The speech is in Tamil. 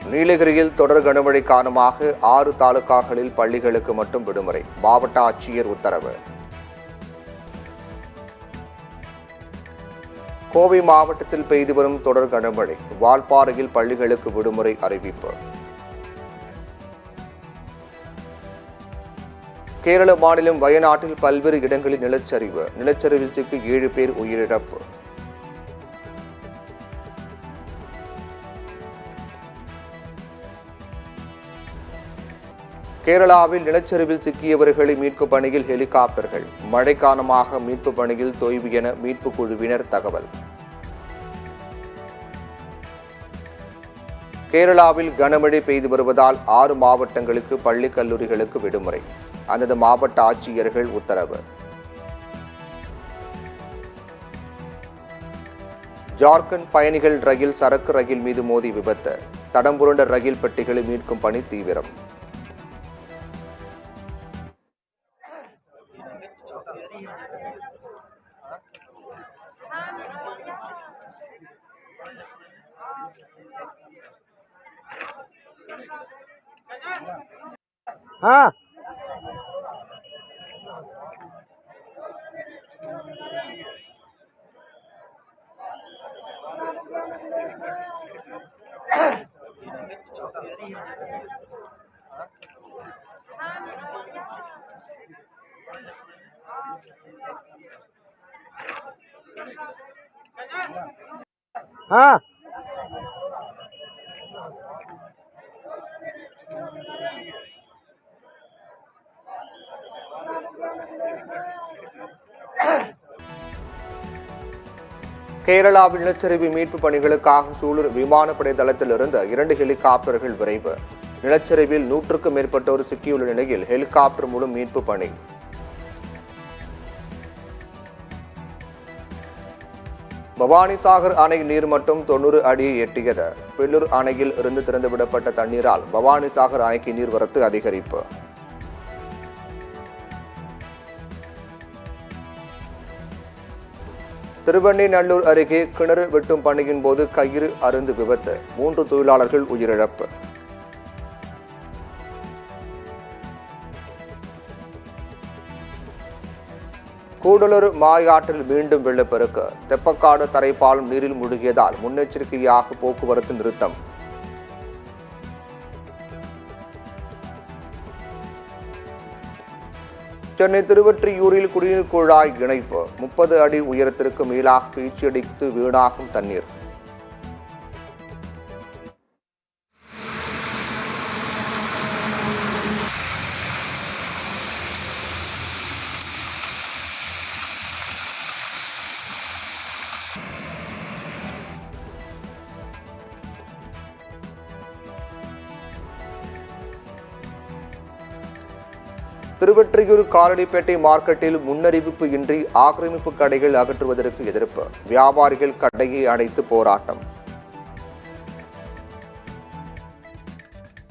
நீலகிரியில் தொடர் கனமழை காரணமாக 6 தாலுகாக்களில் பள்ளிகளுக்கு மட்டும் விடுமுறை. மாவட்ட ஆட்சியர் உத்தரவு. கோவை மாவட்டத்தில் பெய்து வரும் தொடர் கனமழை. வால்பாறையில் பள்ளிகளுக்கு விடுமுறை அறிவிப்பு. கேரள மாநிலம் வயநாட்டில் பல்வேறு இடங்களில் நிலச்சரிவு. நிலச்சரிவில் சிக்கி 7 பேர் உயிரிழப்பு. கேரளாவில் நிலச்சரிவில் சிக்கியவர்களை மீட்கும் பணியில் ஹெலிகாப்டர்கள். மழை காரணமாக மீட்பு பணியில் தொய்வு என மீட்பு குழுவினர் தகவல். கேரளாவில் கனமழை பெய்து வருவதால் 6 மாவட்டங்களுக்கு பள்ளி கல்லூரிகளுக்கு விடுமுறை. அந்தந்த மாவட்ட ஆட்சியர்கள் உத்தரவு. ஜார்க்கண்ட் பயணிகள் ரயில் சரக்கு ரயில் மீது மோதி விபத்து. தடம் புரண்ட ரயில் பெட்டிகளை மீட்கும் பணி தீவிரம். हाँ हाँ கேரளாவில் நிலச்சரிவு மீட்பு பணிகளுக்காக சூலூர் விமானப்படை தளத்திலிருந்து 2 ஹெலிகாப்டர்கள் விரைவு. நிலச்சரிவில் 100க்கும் மேற்பட்டோர் சிக்கியுள்ள நிலையில் ஹெலிகாப்டர் மூலம் மீட்பு பணி. பவானிசாகர் அணை நீர்மட்டம் 90 அடியை எட்டியது. பில்லூர் அணையில் இருந்து திறந்துவிடப்பட்ட தண்ணீரால் பவானிசாகர் அணைக்கு நீர்வரத்து அதிகரிப்பு. திருவெண்ணெய்நல்லூர் அருகே கிணறு வெட்டும் பணியின் போது கயிறு அறுந்து விபத்து. 3 தொழிலாளர்கள் உயிரிழப்பு. கூடலூர் மாயாற்றில் மீண்டும் வெள்ளப்பெருக்கு. தெப்பக்காடு தரைப்பாலம் நீரில் மூழ்கியதால் முன்னெச்சரிக்கையாக போக்குவரத்து நிறுத்தம். சென்னை திருவொற்றியூரில் குடிநீர் குழாய் இணைப்பு. 30 அடி உயரத்திற்கு மேலாக பீச்சியடித்து வீணாகும் தண்ணீர். திருவொற்றியூர் காலடிப்பேட்டை மார்க்கெட்டில் முன்னறிவிப்பு இன்றி ஆக்கிரமிப்பு கடைகள் அகற்றுவதற்கு எதிர்ப்பு. வியாபாரிகள் கடையை அடைத்து போராட்டம்.